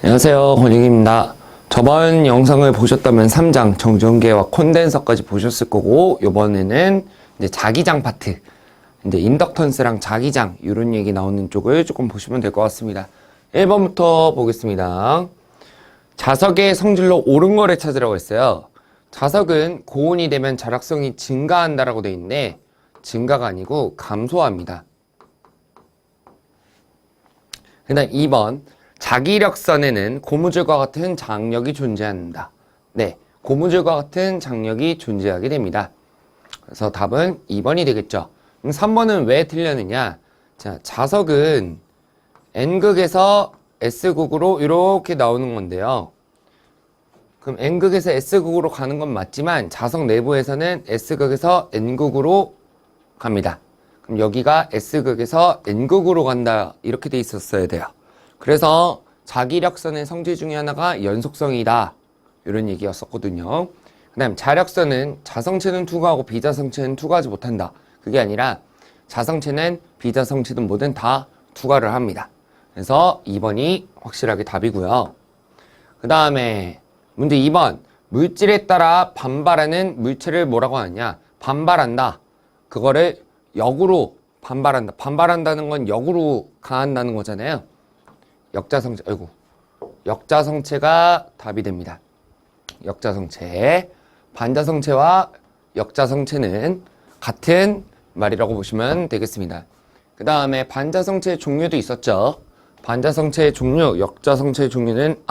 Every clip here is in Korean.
안녕하세요, 권익입니다. 저번 영상을 보셨다면 3장 정전기와 콘덴서까지 보셨을 거고, 이번에는 이제 자기장 파트, 이제 인덕턴스랑 자기장 이런 얘기 나오는 쪽을 조금 보시면 될 것 같습니다. 1번부터 보겠습니다. 자석의 성질로 옳은 거를 찾으라고 했어요. 자석은 고온이 되면 절약성이 증가한다라고 돼 있는데 증가가 아니고 감소합니다. 그 다음 2번 자기력선에는 고무줄과 같은 장력이 존재한다. 네, 고무줄과 같은 장력이 존재하게 됩니다. 그래서 답은 2번이 되겠죠. 그럼 3번은 왜 틀렸느냐? 자, 자석은 N극에서 S극으로 이렇게 나오는 건데요. 그럼 N극에서 S극으로 가는 건 맞지만 자석 내부에서는 S극에서 N극으로 갑니다. 그럼 여기가 S극에서 N극으로 간다 이렇게 돼 있었어야 돼요. 그래서 자기력선의 성질 중에 하나가 연속성이다 이런 얘기였었거든요. 그 다음 자력선은 자성체는 투과하고 비자성체는 투과하지 못한다. 그게 아니라 자성체는 비자성체든 뭐든 다 투과를 합니다. 그래서 2번이 확실하게 답이고요. 그 다음에 문제 2번 물질에 따라 반발하는 물체를 뭐라고 하느냐? 반발한다. 그거를 역으로 반발한다. 반발한다는 건 역으로 가한다는 거잖아요. 역자성체가 답이 됩니다. 역자성체. 반자성체와 역자성체는 같은 말이라고 보시면 되겠습니다. 그 다음에 반자성체의 종류도 있었죠. 반자성체의 종류, 역자성체의 종류는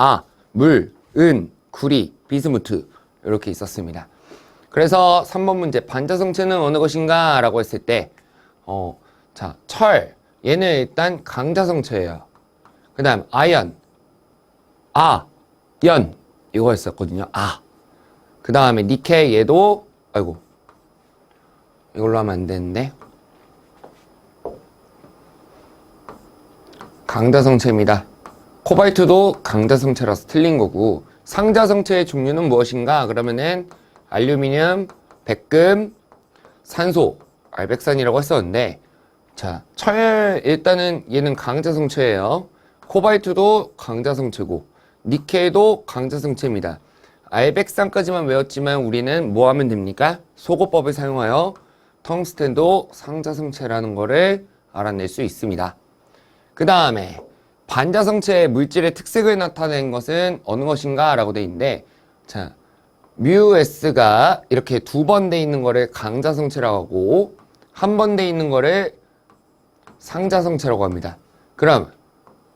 물, 은, 구리, 비스무트 이렇게 있었습니다. 그래서 3번 문제 반자성체는 어느 것인가 라고 했을 때 자, 철 얘는 일단 강자성체예요. 그 다음 아연, 연 이거였었거든요. 그 다음에 니켈 얘도 이걸로 하면 안 되는데 강자성체입니다. 코발트도 강자성체라서 틀린 거고 상자성체의 종류는 무엇인가? 그러면은 알루미늄, 백금, 산소, 알백산이라고 했었는데 자, 일단은 얘는 강자성체예요. 코발트도 강자성체고 니켈도 강자성체입니다. 알백산까지만 외웠지만 우리는 뭐 하면 됩니까? 소고법을 사용하여 텅스텐도 상자성체라는 거를 알아낼 수 있습니다. 그 다음에 반자성체의 물질의 특색을 나타낸 것은 어느 것인가 라고 돼 있는데 자, μs가 이렇게 2번 돼 있는 거를 강자성체라고 하고 1번 돼 있는 거를 상자성체라고 합니다. 그럼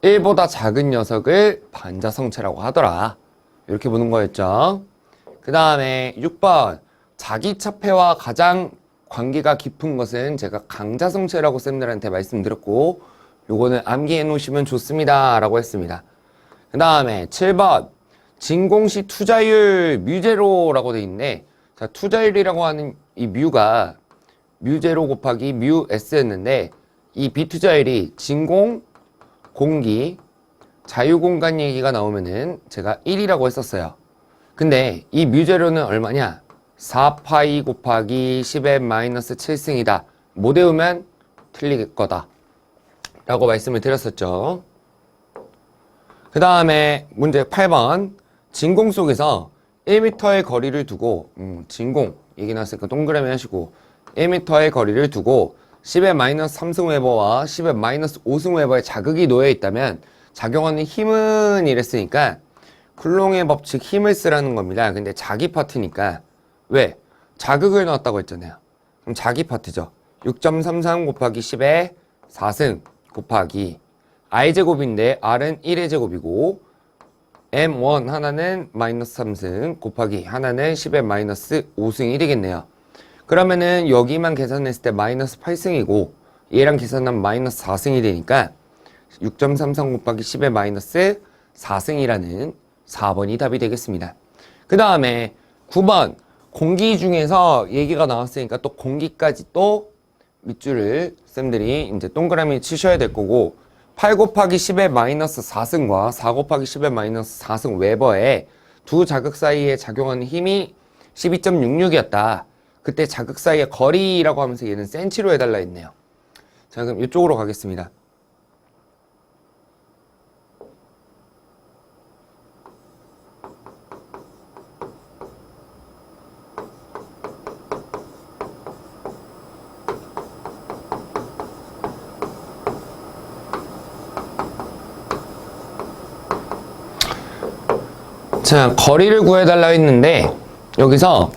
1보다 작은 녀석을 반자성체라고 하더라. 이렇게 보는 거였죠. 그 다음에 6번 자기차폐와 가장 관계가 깊은 것은 제가 강자성체라고 쌤들한테 말씀드렸고 요거는 암기해 놓으시면 좋습니다 라고 했습니다. 그 다음에 7번 진공시 투자율 뮤제로라고 돼 있는데 자, 투자율이라고 하는 이 뮤가 뮤제로 곱하기 뮤s였는데 이 비투자율이 진공, 공기, 자유공간 얘기가 나오면은 제가 1이라고 했었어요. 근데 이 뮤제로는 얼마냐? 4파이 곱하기 10의 마이너스 7승이다. 못 외우면 틀릴 거다. 라고 말씀을 드렸었죠. 그 다음에 문제 8번 진공 속에서 1m의 거리를 두고 진공 얘기 나왔으니까 동그라미 하시고 1m의 거리를 두고 10의 마이너스 3승 웨버와 10의 마이너스 5승 웨버의 자극이 놓여 있다면 작용하는 힘은 이랬으니까 쿨롱의 법칙 힘을 쓰라는 겁니다. 근데 자기 파트니까 왜? 자극을 넣었다고 했잖아요. 그럼 자기 파트죠. 6.33 곱하기 10의 4승 곱하기 r제곱인데 r은 1의 제곱이고 m1 하나는 마이너스 3승 곱하기 하나는 10의 마이너스 5승이 되겠네요. 그러면은 여기만 계산했을 때 마이너스 8승이고 얘랑 계산하면 마이너스 4승이 되니까 6.33 곱하기 10의 마이너스 4승이라는 4번이 답이 되겠습니다. 그 다음에 9번 공기 중에서 얘기가 나왔으니까 또 공기까지 또 밑줄을 쌤들이 이제 동그라미 치셔야 될 거고 8 곱하기 10의 마이너스 4승과 4 곱하기 10의 마이너스 4승 웨버의 두 자극 사이에 작용하는 힘이 12.66이었다. 그때 자극 사이의 거리라고 하면서 얘는 센치로 해달라 했네요. 자, 그럼 이쪽으로 가겠습니다. 자, 거리를 구해달라고 했는데 여기서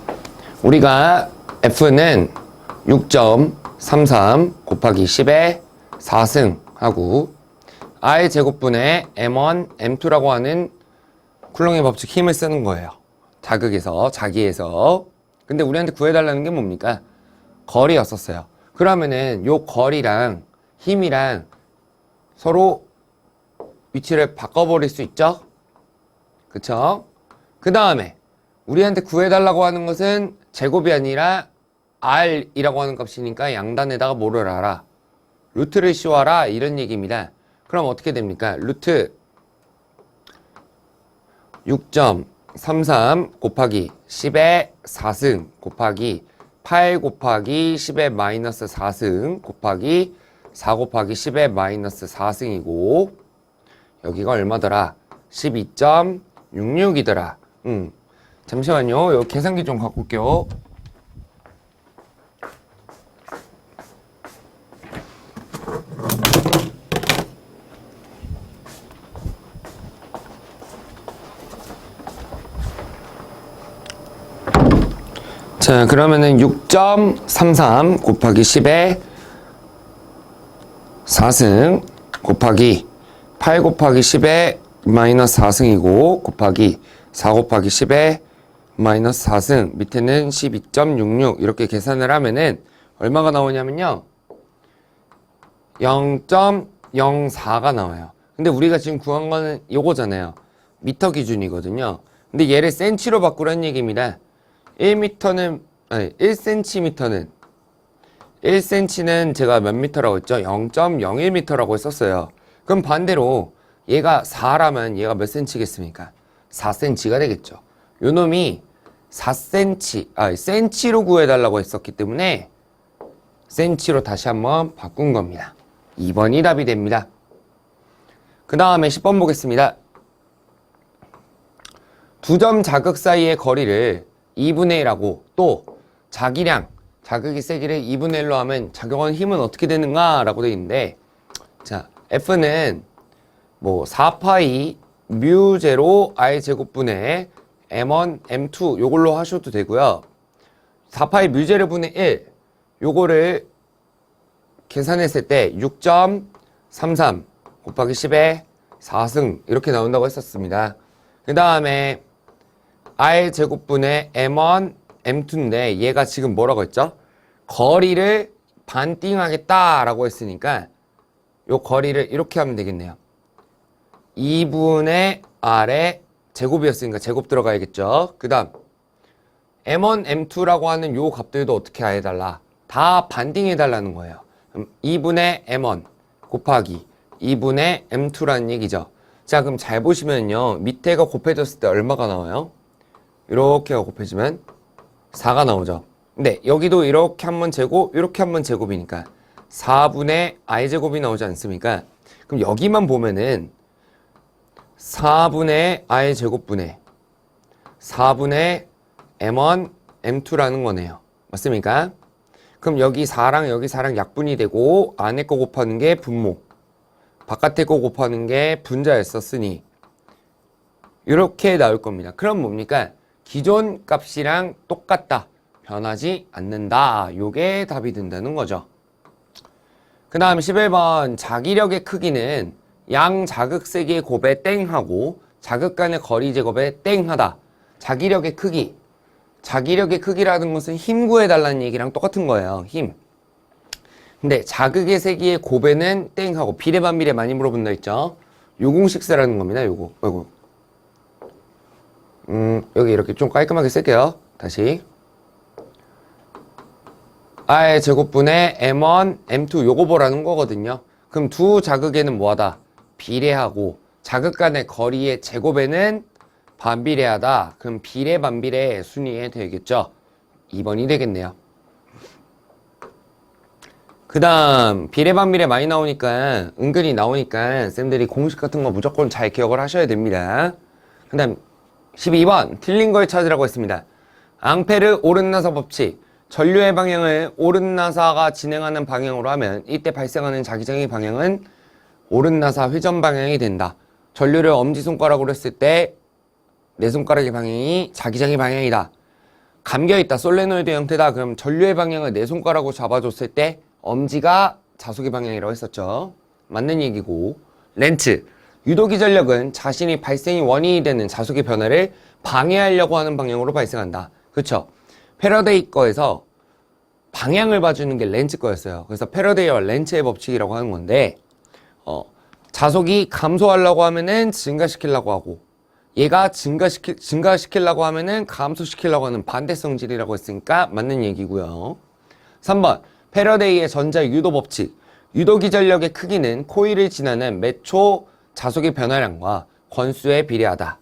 우리가 F는 6.33 곱하기 10의 4승 하고 I 제곱분의 M1, M2라고 하는 쿨롱의 법칙 힘을 쓰는 거예요. 자극에서, 자기에서. 근데 우리한테 구해달라는 게 뭡니까? 거리였었어요. 그러면은 요 거리랑 힘이랑 서로 위치를 바꿔버릴 수 있죠? 그쵸? 그 다음에 우리한테 구해달라고 하는 것은 제곱이 아니라 R이라고 하는 값이니까 양단에다가 뭐를 알아? 루트를 씌워라 이런 얘기입니다. 그럼 어떻게 됩니까? 루트 6.33 곱하기 10의 4승 곱하기 8 곱하기 10의 마이너스 4승 곱하기 4 곱하기 10의 마이너스 4승이고 여기가 얼마더라? 12.66이더라. 잠시만요. 여기 계산기 좀 갖고 올게요. 자, 그러면은 6.33 곱하기 10의 4승 곱하기 8 곱하기 10의 마이너스 4승이고 곱하기 4 곱하기 10의 마이너스 4승 밑에는 12.66 이렇게 계산을 하면은 얼마가 나오냐면요 0.04가 나와요. 근데 우리가 지금 구한 거는 요거잖아요. 미터 기준이거든요. 근데 얘를 센치로 바꾸라는 얘기입니다. 1m는 아니 1cm는 제가 몇 미터라고 했죠? 0.01m라고 했었어요. 그럼 반대로 얘가 4라면 얘가 몇 cm겠습니까? 4cm가 되겠죠. 요 놈이 4cm, cm로 구해달라고 했었기 때문에 cm로 다시 한번 바꾼 겁니다. 2번이 답이 됩니다. 그 다음에 10번 보겠습니다. 두 점 자극 사이의 거리를 2분의 1하고 또 자기량, 자극이 세기를 2분의 1로 하면 작용하는 힘은 어떻게 되는가? 라고 되어 있는데 자, F는 뭐 4파이 뮤 제로 I 제곱분의 M1, M2 요걸로 하셔도 되고요. 4파이 뮤 제로 분의 1 요거를 계산했을 때 6.33 곱하기 10의 4승 이렇게 나온다고 했었습니다. 그 다음에 I 제곱분의 M1, M2인데 얘가 지금 뭐라고 했죠? 거리를 반띵하겠다라고 했으니까 요 거리를 이렇게 하면 되겠네요. 2분의 R의 제곱이었으니까 제곱 들어가야겠죠. 그 다음 M1, M2라고 하는 요 값들도 어떻게 해달라? 다 반띵해달라는 거예요. 그럼 2분의 M1 곱하기 2분의 M2라는 얘기죠. 자, 그럼 잘 보시면요. 밑에가 곱해졌을 때 얼마가 나와요? 이렇게가 곱해지면 4가 나오죠. 근데 여기도 이렇게 한번 제곱, 이렇게 한번 제곱이니까 4분의 i제곱이 나오지 않습니까? 그럼 여기만 보면은 4분의 i제곱분의 4분의 m1, m2라는 거네요. 맞습니까? 그럼 여기 4랑 여기 4랑 약분이 되고 안에 거 곱하는 게 분모, 바깥에 거 곱하는 게 분자였었으니 이렇게 나올 겁니다. 그럼 뭡니까? 기존 값이랑 똑같다. 변하지 않는다. 요게 답이 된다는 거죠. 그 다음 11번 자기력의 크기는 양 자극세기의 곱에 땡하고 자극 간의 거리 제곱에 땡하다. 자기력의 크기. 자기력의 크기라는 것은 힘 구해달라는 얘기랑 똑같은 거예요. 힘. 근데 자극의 세기의 곱에는 땡하고 비례 반비례 많이 물어본다 했죠. 요 공식 쓰라는 겁니다. 요거. 아이고. 여기 이렇게 좀 깔끔하게 쓸게요. 다시. R의 제곱분의 M1, M2 요거 보라는 거거든요. 그럼 두 자극에는 뭐하다? 비례하고 자극 간의 거리의 제곱에는 반비례하다. 그럼 비례 반비례 순위에 되겠죠. 2번이 되겠네요. 그 다음 비례 반비례 많이 나오니까 은근히 나오니까 쌤들이 공식 같은 거 무조건 잘 기억을 하셔야 됩니다. 그 다음 12번 틀린 걸 찾으라고 했습니다. 앙페르 오른나사 법칙. 전류의 방향을 오른나사가 진행하는 방향으로 하면 이때 발생하는 자기장의 방향은 오른나사 회전 방향이 된다. 전류를 엄지손가락으로 했을 때 내 손가락의 방향이 자기장의 방향이다. 감겨있다. 솔레노이드 형태다. 그럼 전류의 방향을 내 손가락으로 잡아줬을 때 엄지가 자속의 방향이라고 했었죠. 맞는 얘기고. 렌츠. 유도기 전력은 자신이 발생이 원인이 되는 자속의 변화를 방해하려고 하는 방향으로 발생한다. 그쵸? 패러데이 거에서 방향을 봐주는 게 렌츠 거였어요. 그래서 패러데이와 렌츠의 법칙이라고 하는 건데, 자속이 감소하려고 하면은 증가시키려고 하고, 얘가 증가시키려고 하면은 감소시키려고 하는 반대 성질이라고 했으니까 맞는 얘기고요. 3번, 패러데이의 전자 유도 법칙. 유도기 전력의 크기는 코일을 지나는 몇 초 자속의 변화량과 건수에 비례하다.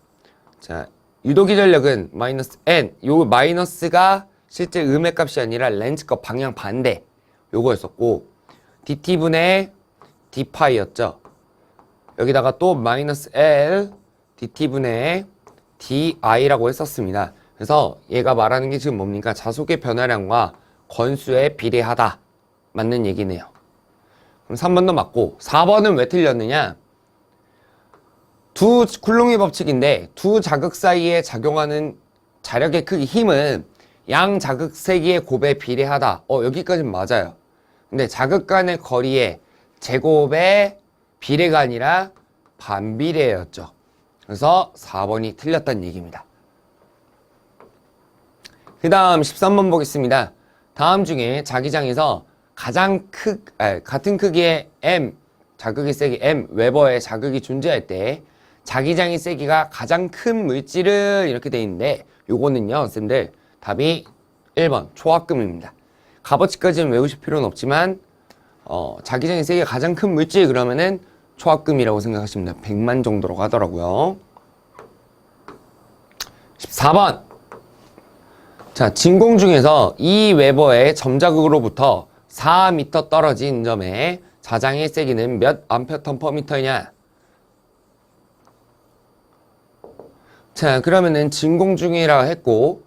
자, 유도기 전력은 마이너스 n. 요 마이너스가 실제 음의 값이 아니라 렌즈 값 방향 반대. 요거였었고, dt분의 d파이였죠. 여기다가 또 마이너스 l dt분의 di라고 했었습니다. 그래서 얘가 말하는 게 지금 뭡니까? 자속의 변화량과 건수에 비례하다. 맞는 얘기네요. 그럼 3번도 맞고 4번은 왜 틀렸느냐? 두 쿨롱의 법칙인데 두 자극 사이에 작용하는 자력의 크기, 힘은 양 자극 세기의 곱에 비례하다. 여기까지는 맞아요. 근데 자극 간의 거리의 제곱의 비례가 아니라 반비례였죠. 그래서 4번이 틀렸다는 얘기입니다. 그 다음 13번 보겠습니다. 다음 중에 자기장에서 같은 크기의 M, 자극의 세기 M, 웨버의 자극이 존재할 때 자기장의 세기가 가장 큰 물질은 이렇게 돼 있는데, 요거는요, 선생님들 답이 1번 초합금입니다. 값어치까지는 외우실 필요는 없지만 자기장의 세기가 가장 큰 물질 그러면은 초합금이라고 생각하시면 돼요. 100만 정도라고 하더라고요. 14번. 자, 진공 중에서 2웨버의 점자극으로부터 4m 떨어진 점에 자장의 세기는 몇 암페어턴/미터이냐? 자, 그러면은 진공 중이라 했고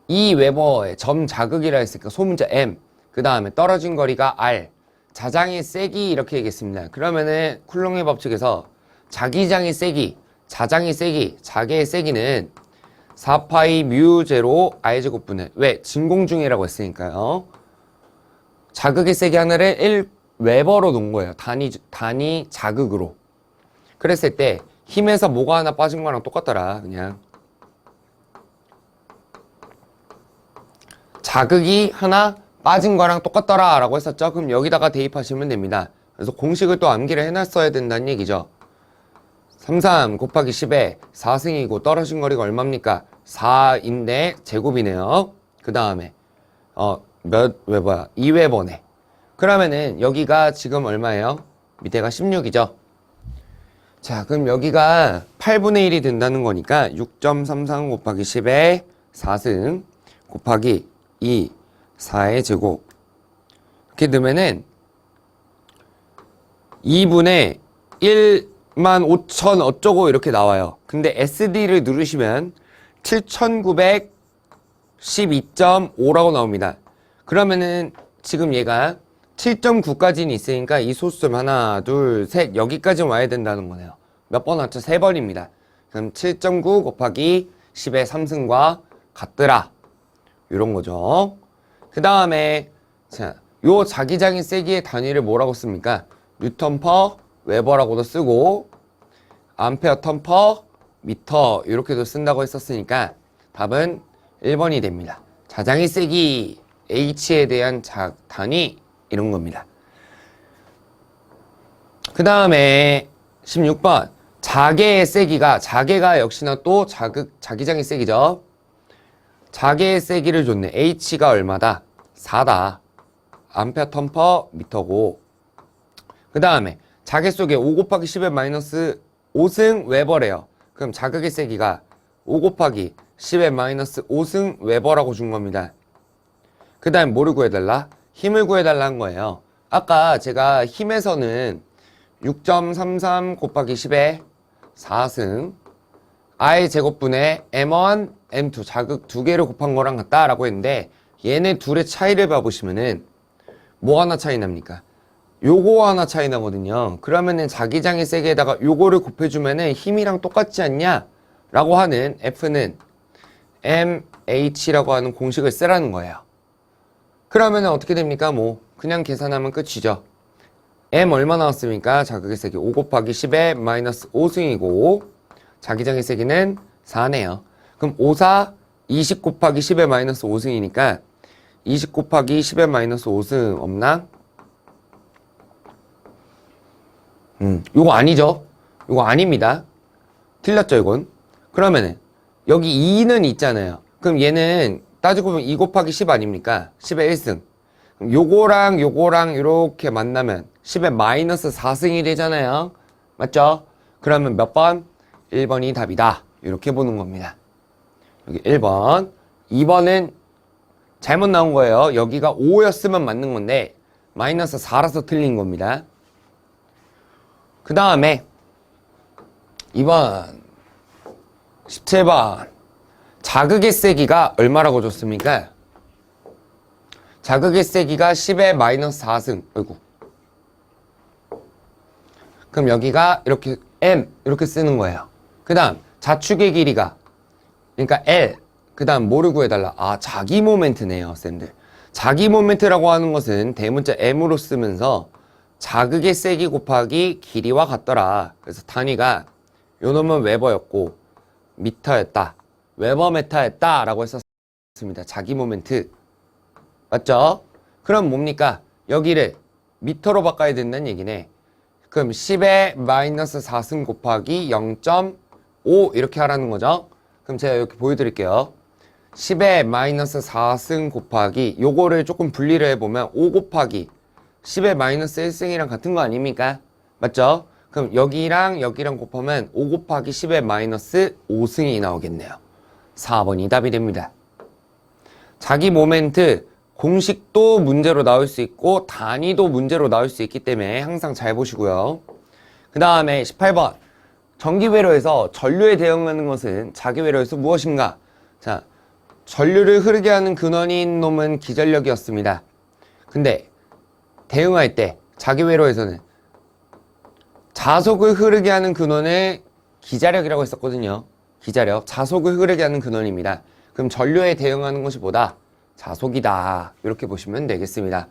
2웨버의 점 자극이라 했으니까 소문자 M, 그 다음에 떨어진 거리가 R, 자장의 세기 이렇게 얘기했습니다. 그러면은 쿨롱의 법칙에서 자기장의 세기, 자장의 세기, 자개의 세기는 4파이 뮤 제로 R제곱분의, 왜? 진공 중이라고 했으니까요. 자극의 세기 하나를 1웨버로 놓은 거예요. 단위 자극으로. 그랬을 때 힘에서 뭐가 하나 빠진 거랑 똑같더라. 그냥 자극이 하나 빠진 거랑 똑같더라 라고 했었죠. 그럼 여기다가 대입하시면 됩니다. 그래서 공식을 또 암기를 해놨어야 된다는 얘기죠. 33 곱하기 10에 4승이고 떨어진 거리가 얼마입니까? 4인데 제곱이네요. 그 다음에 몇 웨버야? 2웨버네. 그러면은 여기가 지금 얼마예요? 밑에가 16이죠. 자, 그럼 여기가 8분의 1이 된다는 거니까 6.33 곱하기 10에 4승 곱하기 2, 4의 제곱 이렇게 넣으면은 2분의 1만 5천 어쩌고 이렇게 나와요. 근데 SD를 누르시면 7912.5라고 나옵니다. 그러면은 지금 얘가 7.9까지는 있으니까 이 소수점 하나, 둘, 셋 여기까지 와야 된다는 거네요. 몇 번 왔죠? 3번입니다. 그럼 7.9 곱하기 10의 3승과 같더라. 이런 거죠. 그 다음에 자, 요 자기장의 세기의 단위를 뭐라고 씁니까? 뉴턴 퍼 웨버라고도 쓰고 암페어 턴 퍼 미터 이렇게도 쓴다고 했었으니까 답은 1번이 됩니다. 자장의 세기 H에 대한 단위 이런 겁니다. 그 다음에 16번 자개의 세기가, 자개가 역시나 또 자기장의 세기죠. 자개의 세기를 줬네. H가 얼마다? 4다. 암페어 턴 퍼 미터고. 그 다음에 자개 속에 5 곱하기 10의 마이너스 5승 웨버래요. 그럼 자극의 세기가 5 곱하기 10의 마이너스 5승 웨버라고 준 겁니다. 그 다음 뭐를 구해달라? 힘을 구해달라는 거예요. 아까 제가 힘에서는 6.33 곱하기 10의 4승 I 제곱분의 M1, M2 자극 두 개를 곱한 거랑 같다라고 했는데 얘네 둘의 차이를 봐보시면은 뭐 하나 차이 납니까? 요거 하나 차이 나거든요. 그러면은 자기장의 세기에다가 요거를 곱해주면은 힘이랑 똑같지 않냐? 라고 하는 F는 MH라고 하는 공식을 쓰라는 거예요. 그러면 어떻게 됩니까? 뭐 그냥 계산하면 끝이죠. M 얼마 나왔습니까? 자극의 세기 5 곱하기 10의 마이너스 5승이고 자기장의 세기는 4네요. 그럼 5, 4, 20 곱하기 10의 마이너스 5승이니까 20 곱하기 10의 마이너스 5승 없나? 요거 아니죠? 요거 아닙니다. 틀렸죠, 이건? 그러면은 여기 2는 있잖아요. 그럼 얘는 따지고 보면 2 곱하기 10 아닙니까? 10의 1승. 그럼 요거랑 요거랑 이렇게 만나면 10의 마이너스 4승이 되잖아요. 맞죠? 그러면 몇 번? 1번이 답이다. 이렇게 보는 겁니다. 여기 1번. 2번은 잘못 나온 거예요. 여기가 5였으면 맞는 건데 마이너스 4라서 틀린 겁니다. 그 다음에 2번 17번 자극의 세기가 얼마라고 줬습니까? 자극의 세기가 10의 마이너스 4승. 아이고. 그럼 여기가 이렇게 M 이렇게 쓰는 거예요. 그 다음 자축의 길이가 그러니까 L 그 다음 뭐를 구해달라? 아, 자기 모멘트네요, 쌤들. 자기 모멘트라고 하는 것은 대문자 M으로 쓰면서 자극의 세기 곱하기 길이와 같더라. 그래서 단위가 요 놈은 웨버였고 미터였다. 웨버 메타였다 라고 했었습니다. 자기 모멘트. 맞죠? 그럼 뭡니까? 여기를 미터로 바꿔야 된다는 얘기네. 그럼 10의 마이너스 4승 곱하기 0.5 이렇게 하라는 거죠. 그럼 제가 이렇게 보여드릴게요. 10의 마이너스 4승 곱하기 요거를 조금 분리를 해보면 5 곱하기 10의 마이너스 1승이랑 같은 거 아닙니까? 맞죠? 그럼 여기랑 여기랑 곱하면 5 곱하기 10의 마이너스 5승이 나오겠네요. 4번이 답이 됩니다. 자기 모멘트 공식도 문제로 나올 수 있고 단위도 문제로 나올 수 있기 때문에 항상 잘 보시고요. 그 다음에 18번 전기회로에서 전류에 대응하는 것은 자기회로에서 무엇인가? 자, 전류를 흐르게 하는 근원인 놈은 기전력이었습니다. 근데 대응할 때 자기회로에서는 자속을 흐르게 하는 근원을 기자력이라고 했었거든요. 기자력, 자속을 흐르게 하는 근원입니다. 그럼 전류에 대응하는 것이 뭐다? 자속이다. 이렇게 보시면 되겠습니다.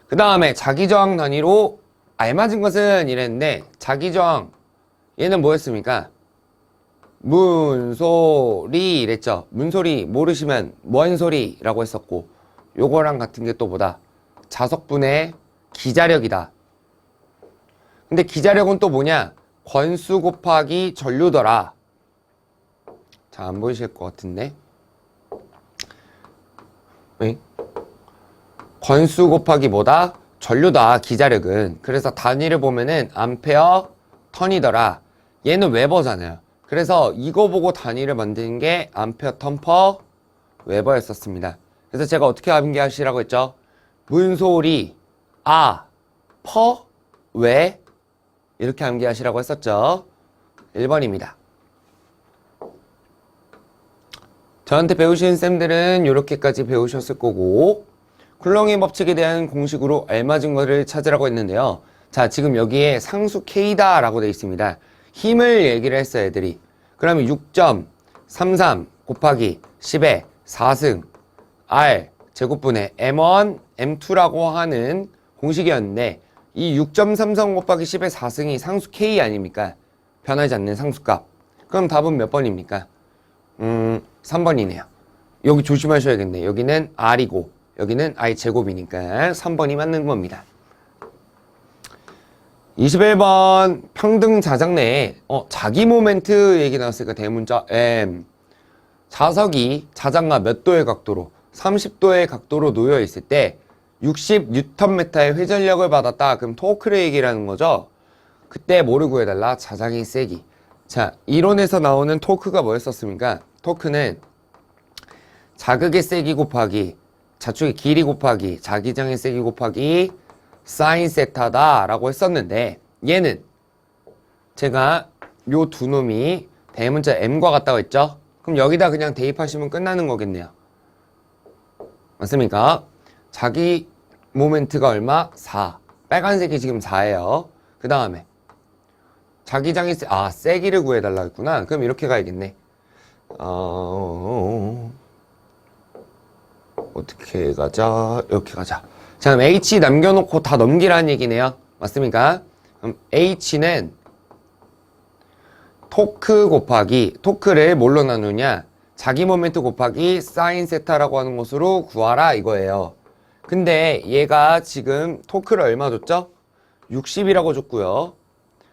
그 다음에 자기저항 단위로 알맞은 것은 이랬는데 자기저항 얘는 뭐였습니까? 문소리 이랬죠. 문소리 모르시면 뭔 소리라고 했었고 요거랑 같은 게 또 뭐다? 자석분의 기자력이다. 근데 기자력은 또 뭐냐? 권수 곱하기 전류더라. 자, 안 보이실 것 같은데. 응? 권수 곱하기 뭐다? 전류다, 기자력은. 그래서 단위를 보면은 암페어 턴이더라. 얘는 웨버잖아요. 그래서 이거 보고 단위를 만드는 게 암페어 턴 퍼 웨버였었습니다. 그래서 제가 어떻게 암기하시라고 했죠? 문소리, 퍼, 웨 이렇게 암기하시라고 했었죠. 1번입니다. 저한테 배우신 쌤들은 이렇게까지 배우셨을 거고 쿨롱의 법칙에 대한 공식으로 알맞은 거를 찾으라고 했는데요. 자, 지금 여기에 상수 K다 라고 되어 있습니다. 힘을 얘기를 했어요, 애들이. 그러면 6.33 곱하기 10의 4승 R 제곱분의 M1, M2라고 하는 공식이었는데 이 6.33 곱하기 10의 4승이 상수 K 아닙니까? 변하지 않는 상수값. 그럼 답은 몇 번입니까? 3번이네요. 여기 조심하셔야겠네. 여기는 R이고 여기는 I 제곱이니까 3번이 맞는 겁니다. 21번 평등 자작 내에 자기 모멘트 얘기 나왔으니까 대문자 M 자석이 자작과 몇 도의 각도로 30도의 각도로 놓여 있을 때 60Nm의 회전력을 받았다. 그럼 토크를 얘기라는 거죠. 그때 뭐를 구해달라? 자작의 세기. 자, 이론에서 나오는 토크가 뭐였었습니까? 토크는 자극의 세기 곱하기 자축의 길이 곱하기 자기장의 세기 곱하기 사인 세타다 라고 했었는데 얘는 제가 요 두 놈이 대문자 M과 같다고 했죠? 그럼 여기다 그냥 대입하시면 끝나는 거겠네요. 맞습니까? 자기 모멘트가 얼마? 4. 빨간색이 지금 4예요. 그 다음에 자기장이 세기를 구해달라 했구나. 그럼 이렇게 가야겠네. 어떻게 가자. 이렇게 가자. 자, 그럼 H 남겨놓고 다 넘기라는 얘기네요. 맞습니까? 그럼 H는 토크를 뭘로 나누냐? 자기 모멘트 곱하기 사인 세타라고 하는 것으로 구하라 이거예요. 근데 얘가 지금 토크를 얼마 줬죠? 60이라고 줬고요.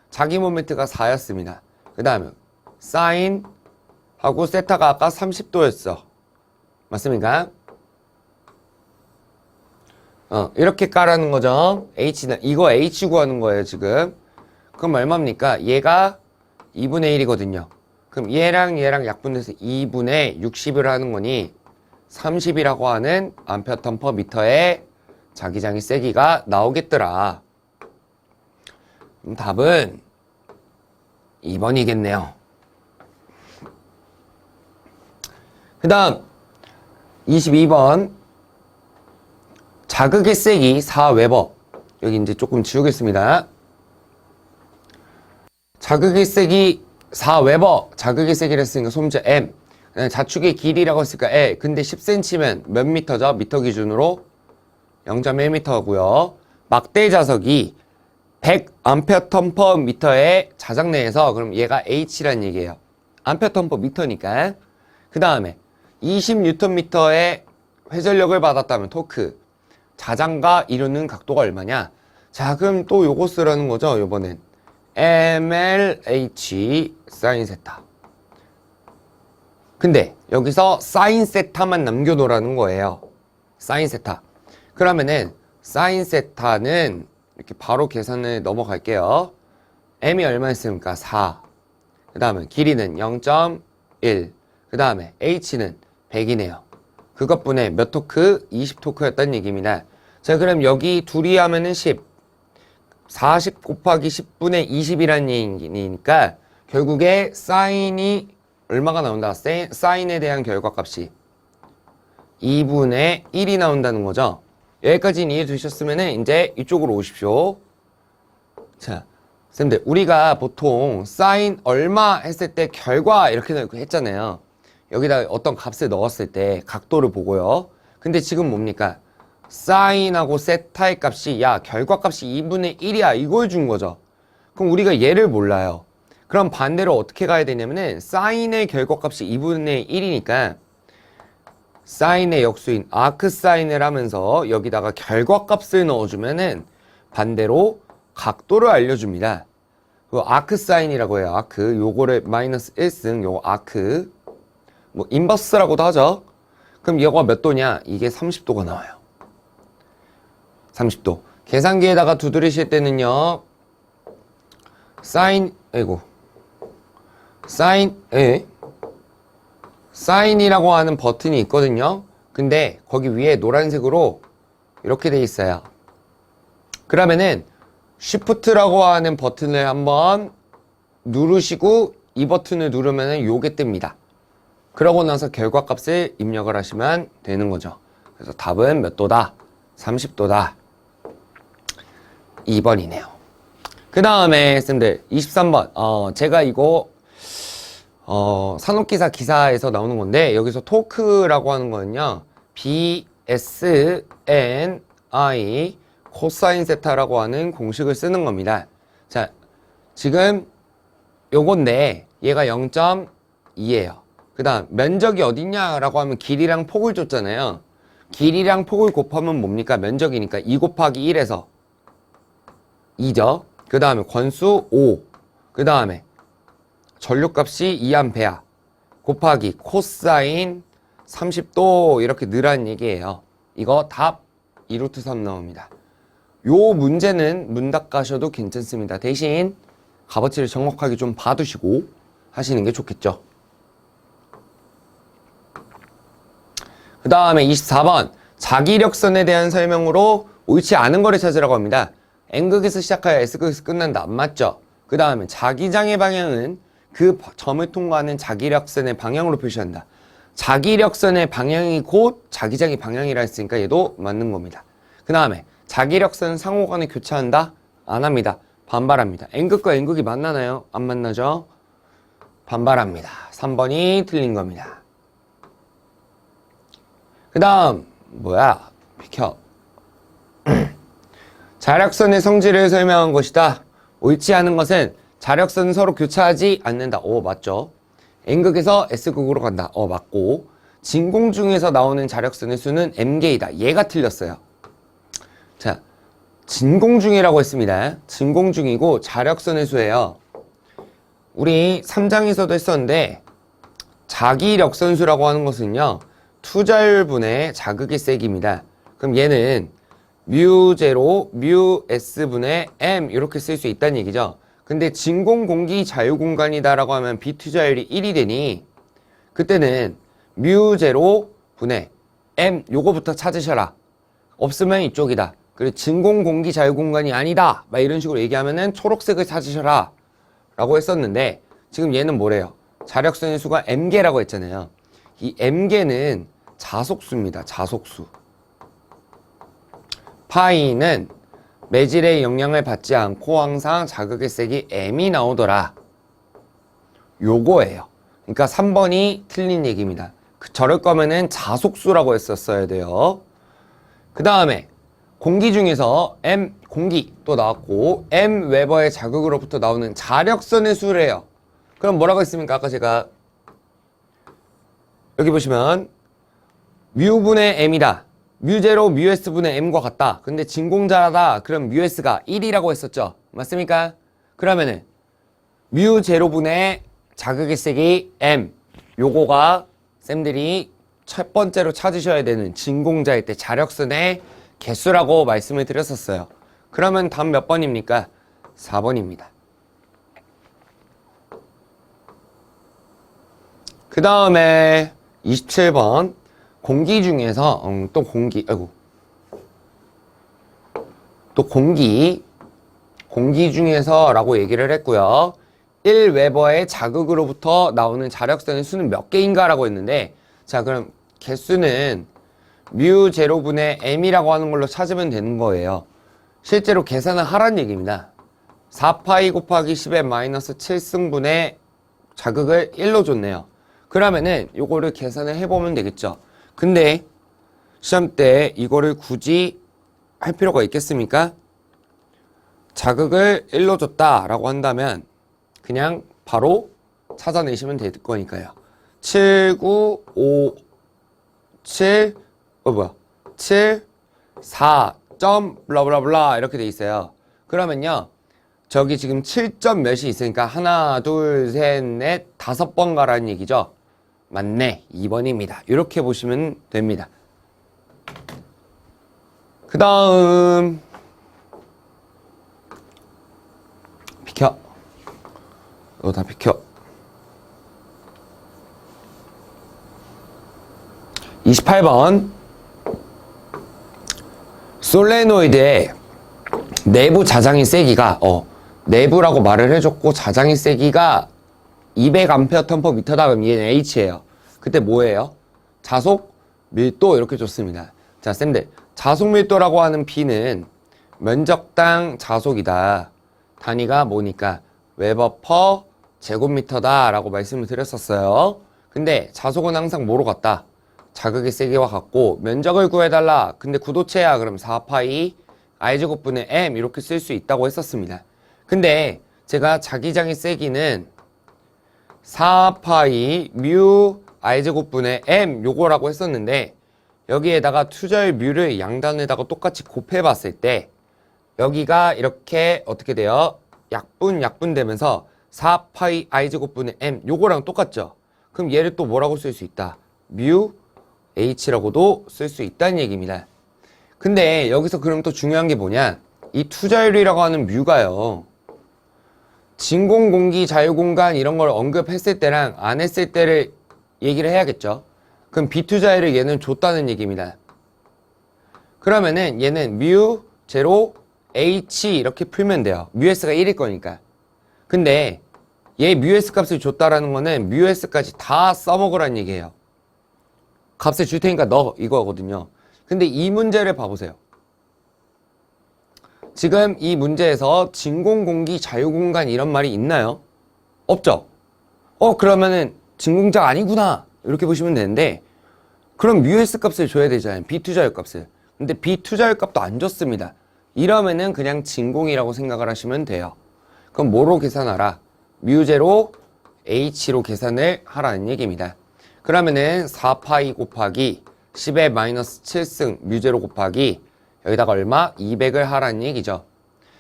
자기 모멘트가 4였습니다. 그 다음에 사인하고 세타가 아까 30도였어. 맞습니까? 이렇게 까라는 거죠. H는 이거 H 구하는 거예요 지금. 그럼 얼마입니까? 얘가 2분의 1이거든요. 그럼 얘랑 약분해서 2분의 60을 하는 거니 30이라고 하는 암페어턴 퍼 미터의 자기장의 세기가 나오겠더라. 그럼 답은 2번이겠네요. 그 다음 22번 자극의 세기 4웨버. 여기 이제 조금 지우겠습니다. 자극의 세기 4웨버. 자극의 세기를 했으니까 소문자 M. 자축의 길이라고 했으니까 L. 근데 10cm면 몇 미터죠? 미터 기준으로 0.1m고요. 막대 자석이 100 암페어턴 퍼 미터의 자작 내에서 그럼 얘가 H란 얘기예요. 암페어턴 퍼 미터니까. 그 다음에 20Nm의 회전력을 받았다면 토크. 자장과 이루는 각도가 얼마냐? 자, 그럼 또 요거 쓰라는 거죠, 요번엔. MLH 사인 세타. 근데 여기서 사인 세타만 남겨놓으라는 거예요. 사인 세타. 그러면은 사인 세타는 이렇게 바로 계산을 넘어갈게요. M이 얼마였습니까? 4. 그 다음에 길이는 0.1. 그 다음에 H는 100이네요. 그것분의 몇 토크? 20 토크였다는 얘기입니다. 자, 그럼 여기 둘이 하면은 10. 40 곱하기 10분의 20이라는 얘기니까 결국에 사인이 얼마가 나온다? 사인에 대한 결과값이 2분의 1이 나온다는 거죠. 여기까지는 이해되셨으면 이제 이쪽으로 오십시오. 자, 선생님들 우리가 보통 사인 얼마 했을 때 결과 이렇게 했잖아요. 여기다 어떤 값을 넣었을 때 각도를 보고요. 근데 지금 뭡니까? 사인하고 세타의 값이 결과값이 2분의 1이야 이걸 준 거죠. 그럼 우리가 얘를 몰라요. 그럼 반대로 어떻게 가야 되냐면은 사인의 결과값이 2분의 1이니까 사인의 역수인 아크 사인을 하면서 여기다가 결과값을 넣어주면은 반대로 각도를 알려줍니다. 그 아크 사인이라고 해요. 아크 요거를 마이너스 1승 요거 아크 뭐 인버스라고도 하죠. 그럼 얘가 몇 도냐? 이게 30도가 나와요. 30도. 계산기에다가 두드리실 때는요. 사인이라고 하는 버튼이 있거든요. 근데 거기 위에 노란색으로 이렇게 돼 있어요. 그러면은 Shift라고 하는 버튼을 한번 누르시고 이 버튼을 누르면은 요게 뜹니다. 그러고 나서 결과값을 입력을 하시면 되는 거죠. 그래서 답은 몇 도다? 30도다. 2번이네요. 그 다음에 쌤들 23번 제가 이거 산업기사 기사에서 나오는 건데 여기서 토크라고 하는 거는요 BSNI 코사인 세타라고 하는 공식을 쓰는 겁니다. 자, 지금 요건데 얘가 0.2예요. 그 다음 면적이 어딨냐라고 하면 길이랑 폭을 줬잖아요. 길이랑 폭을 곱하면 뭡니까? 면적이니까 2 곱하기 1에서 2죠. 그 다음에 권수 5. 그 다음에 전류값이 2A 곱하기 코사인 30도 이렇게 넣으라는 얘기예요. 이거 답 2루트 3 나옵니다. 요 문제는 문 닫가셔도 괜찮습니다. 대신 값어치를 정확하게 좀 봐두시고 하시는 게 좋겠죠. 그 다음에 24번 자기력선에 대한 설명으로 옳지 않은 거를 찾으라고 합니다. N극에서 시작하여 S극에서 끝난다. 안 맞죠? 그 다음에 자기장의 방향은 그 점을 통과하는 자기력선의 방향으로 표시한다. 자기력선의 방향이 곧 자기장의 방향이라 했으니까 얘도 맞는 겁니다. 그 다음에 자기력선 상호간에 교차한다? 안 합니다. 반발합니다. N극과 N극이 만나나요? 안 만나죠? 반발합니다. 3번이 틀린 겁니다. 그 다음 뭐야? 비켜. 자력선의 성질을 설명한 것이다. 옳지 않은 것은 자력선은 서로 교차하지 않는다. 맞죠? N극에서 S극으로 간다. 맞고. 진공 중에서 나오는 자력선의 수는 M개이다. 얘가 틀렸어요. 자, 진공 중이라고 했습니다. 진공 중이고 자력선의 수예요. 우리 3장에서도 했었는데 자기력선수라고 하는 것은요. 투자율분의 자극의 세기입니다. 그럼 얘는 뮤0, 뮤S분의 M 이렇게 쓸 수 있다는 얘기죠. 근데 진공 공기 자유공간이다 라고 하면 비투자율이 1이 되니 그때는 뮤0 분의 M 요거부터 찾으셔라. 없으면 이쪽이다. 그리고 진공 공기 자유공간이 아니다. 막 이런 식으로 얘기하면은 초록색을 찾으셔라 라고 했었는데 지금 얘는 뭐래요? 자력선의 수가 M개라고 했잖아요. 이 M개는 자속수입니다. 자속수. 파이는 매질의 영향을 받지 않고 항상 자극의 세기 M이 나오더라. 요거예요. 그러니까 3번이 틀린 얘기입니다. 저럴 거면은 자속수라고 했었어야 돼요. 그 다음에 공기 중에서 M 공기 또 나왔고 M 웨버의 자극으로부터 나오는 자력선의 수래요. 그럼 뭐라고 했습니까? 아까 제가 여기 보시면 뮤분의 M이다. 뮤0 뮤S분의 M과 같다. 근데 진공자다. 그럼 뮤S가 1이라고 했었죠. 맞습니까? 그러면은 뮤0분의 자극의 세기 M 요거가 쌤들이 첫 번째로 찾으셔야 되는 진공자일 때 자력선의 개수라고 말씀을 드렸었어요. 그러면 답 몇 번입니까? 4번입니다. 그 다음에 27번 공기 중에서 또 공기 중에서 라고 얘기를 했고요. 1웨버의 자극으로부터 나오는 자력선의 수는 몇 개인가 라고 했는데 자 그럼 개수는 뮤0분의 M이라고 하는 걸로 찾으면 되는 거예요. 실제로 계산을 하란 얘기입니다. 4파이 곱하기 10의 마이너스 7승분의 자극을 1로 줬네요. 그러면은 요거를 계산을 해보면 되겠죠. 근데 시험 때 이거를 굳이 할 필요가 있겠습니까? 자극을 1로 줬다라고 한다면 그냥 바로 찾아내시면 될 거니까요. 7, 9, 5, 7, 7, 4, 점, 블라블라블라 이렇게 돼 있어요. 그러면요. 저기 지금 7점 몇이 있으니까 하나, 둘, 셋, 넷, 5번 가라는 얘기죠. 맞네. 2번입니다. 이렇게 보시면 됩니다. 그 다음 비켜. 너 다 비켜. 28번 솔레노이드의 내부 자장의 세기가 내부라고 말을 해줬고 자장의 세기가 200A/m/m다. 그럼 얘는 H예요. 그때 뭐예요? 자속 밀도 이렇게 줬습니다. 자, 쌤들 자속 밀도라고 하는 B는 면적당 자속이다. 단위가 뭐니까 웨버 퍼 제곱미터다 라고 말씀을 드렸었어요. 근데 자속은 항상 뭐로 같다? 자극의 세기와 같고 면적을 구해달라. 근데 구도체야. 그럼 4파이 I제곱분의 M 이렇게 쓸 수 있다고 했었습니다. 근데 제가 자기장의 세기는 4파이 뮤 I제곱분의 M 요거라고 했었는데 여기에다가 투자율 뮤를 양단에다가 똑같이 곱해봤을 때 여기가 이렇게 어떻게 돼요? 약분 되면서 4파이 I제곱분의 M 요거랑 똑같죠? 그럼 얘를 또 뭐라고 쓸 수 있다? 뮤 H라고도 쓸 수 있다는 얘기입니다. 근데 여기서 그럼 또 중요한 게 뭐냐? 이 투자율이라고 하는 뮤가요. 진공공기 자유공간 이런 걸 언급했을 때랑 안 했을 때를 얘기를 해야겠죠. 그럼 비투자율을 얘는 줬다는 얘기입니다. 그러면은 얘는 뮤 제로 H 이렇게 풀면 돼요. 뮤S가 1일 거니까. 근데 얘 뮤S 값을 줬다라는 거는 뮤S까지 다 써먹으라는 얘기예요. 값을 줄 테니까 넣어 이거거든요. 근데 이 문제를 봐보세요. 지금 이 문제에서 진공공기 자유공간 이런 말이 있나요? 없죠? 그러면은 진공장 아니구나 이렇게 보시면 되는데, 그럼 뮤S 값을 줘야 되잖아요. B2 자유값을. 근데 B2 자유값도 안 줬습니다. 이러면은 그냥 진공이라고 생각을 하시면 돼요. 그럼 뭐로 계산하라? 뮤제로 H로 계산을 하라는 얘기입니다. 그러면은 4파이 곱하기 10의 마이너스 7승 뮤제로 곱하기 여기다가 얼마? 200을 하라는 얘기죠.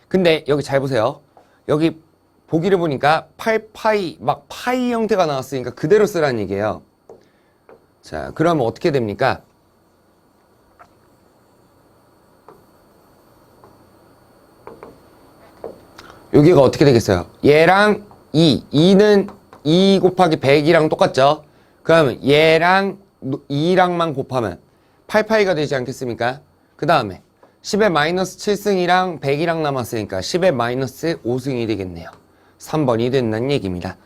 근데 여기 잘 보세요. 여기 보기를 보니까 8파이 막 파이 형태가 나왔으니까 그대로 쓰라는 얘기예요. 자, 그러면 어떻게 됩니까? 여기가 어떻게 되겠어요? 얘랑 2는 2 곱하기 100이랑 똑같죠? 그러면 얘랑 2랑만 곱하면 8파이가 되지 않겠습니까? 그 다음에 10의 마이너스 7승이랑 100이랑 남았으니까 10의 마이너스 5승이 되겠네요. 3번이 된다는 얘기입니다.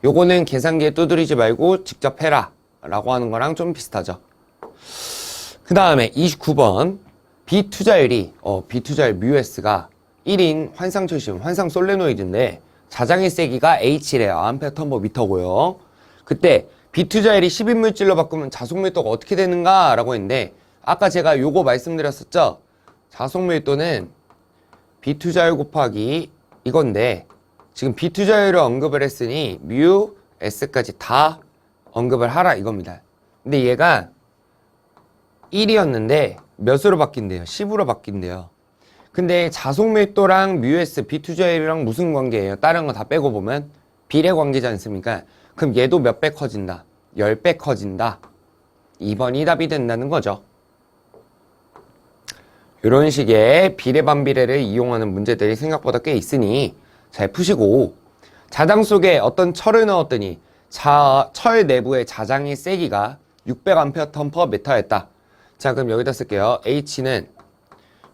요거는 계산기에 두드리지 말고 직접 해라 라고 하는 거랑 좀 비슷하죠. 그 다음에 29번 비투자율이 비투자율 뮤S가 1인 환상철심, 환상 솔레노이드인데 자장의 세기가 H래요. 암페어 턴버 미터고요. 그때 비투자율이 10인물질로 바꾸면 자속밀도가 어떻게 되는가 라고 했는데, 아까 제가 요거 말씀드렸었죠. 자속밀도는 비투자율 곱하기 이건데, 지금 비투자율을 언급을 했으니 뮤 S까지 다 언급을 하라 이겁니다. 근데 얘가 1이었는데 몇으로 바뀐대요? 10으로 바뀐대요. 근데 자속밀도랑 뮤S, 비투자율이랑 무슨 관계예요? 다른 거 다 빼고 보면 비례 관계지 않습니까? 그럼 얘도 몇 배 커진다? 10배 커진다. 2번이 답이 된다는 거죠. 이런 식의 비례 반비례를 이용하는 문제들이 생각보다 꽤 있으니 잘 푸시고, 자장 속에 어떤 철을 넣었더니 철 내부의 자장의 세기가 600A/m/m였다. 자, 그럼 여기다 쓸게요. H는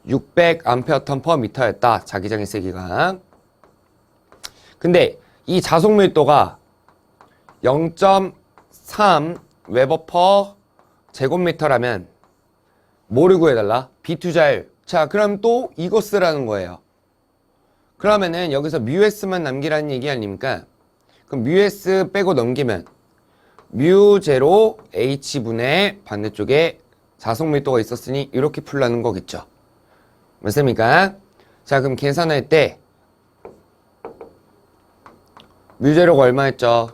600A/m/m였다. 자기장의 세기가. 근데 이 자속밀도가 0.3 웨버 퍼 제곱미터라면 뭐를 구해달라? 비투자율. 자, 그럼 또 이거 쓰라는 거예요. 그러면은 여기서 뮤S만 남기라는 얘기 아닙니까? 그럼 뮤S 빼고 넘기면 뮤제로 H분의 반대쪽에 자속밀도가 있었으니 이렇게 풀라는 거겠죠. 맞습니까? 자, 그럼 계산할 때 뮤제로가 얼마였죠?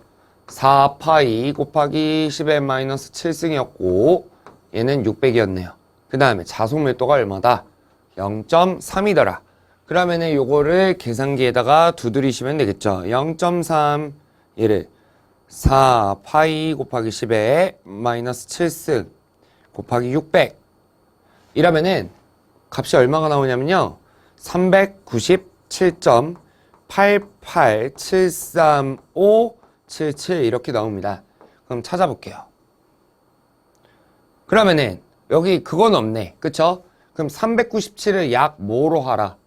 4파이 곱하기 10의 마이너스 7승이었고 얘는 600이었네요. 그 다음에 자속밀도가 얼마다? 0.3이더라. 그러면은 요거를 계산기에다가 두드리시면 되겠죠. 0.3 얘를 4파이 곱하기 10의 마이너스 7승 곱하기 600 이러면은 값이 얼마가 나오냐면요, 397.8873577 이렇게 나옵니다. 그럼 찾아볼게요. 그러면은 여기 그건 없네, 그쵸? 그럼 397을 약 뭐로 하라?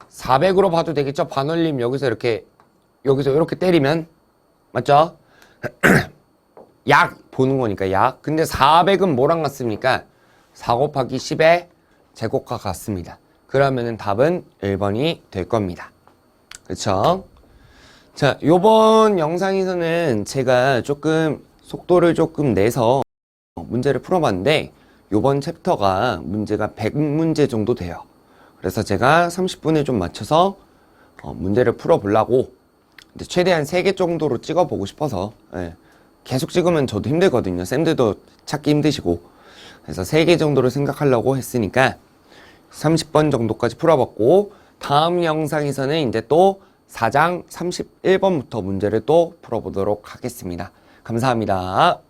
400으로 봐도 되겠죠? 반올림 여기서 이렇게 때리면 맞죠? 약 보는 거니까 약. 근데 400은 뭐랑 같습니까? 4 곱하기 10의 제곱과 같습니다. 그러면은 답은 1번이 될 겁니다. 그쵸? 자, 요번 영상에서는 제가 조금 속도를 조금 내서 문제를 풀어봤는데, 요번 챕터가 문제가 100문제 정도 돼요. 그래서 제가 30분에 좀 맞춰서 문제를 풀어보려고, 근데 최대한 3개 정도로 찍어보고 싶어서, 예. 계속 찍으면 저도 힘들거든요. 쌤들도 찾기 힘드시고. 그래서 3개 정도로 생각하려고 했으니까 30번 정도까지 풀어봤고, 다음 영상에서는 이제 또 4장 31번부터 문제를 또 풀어보도록 하겠습니다. 감사합니다.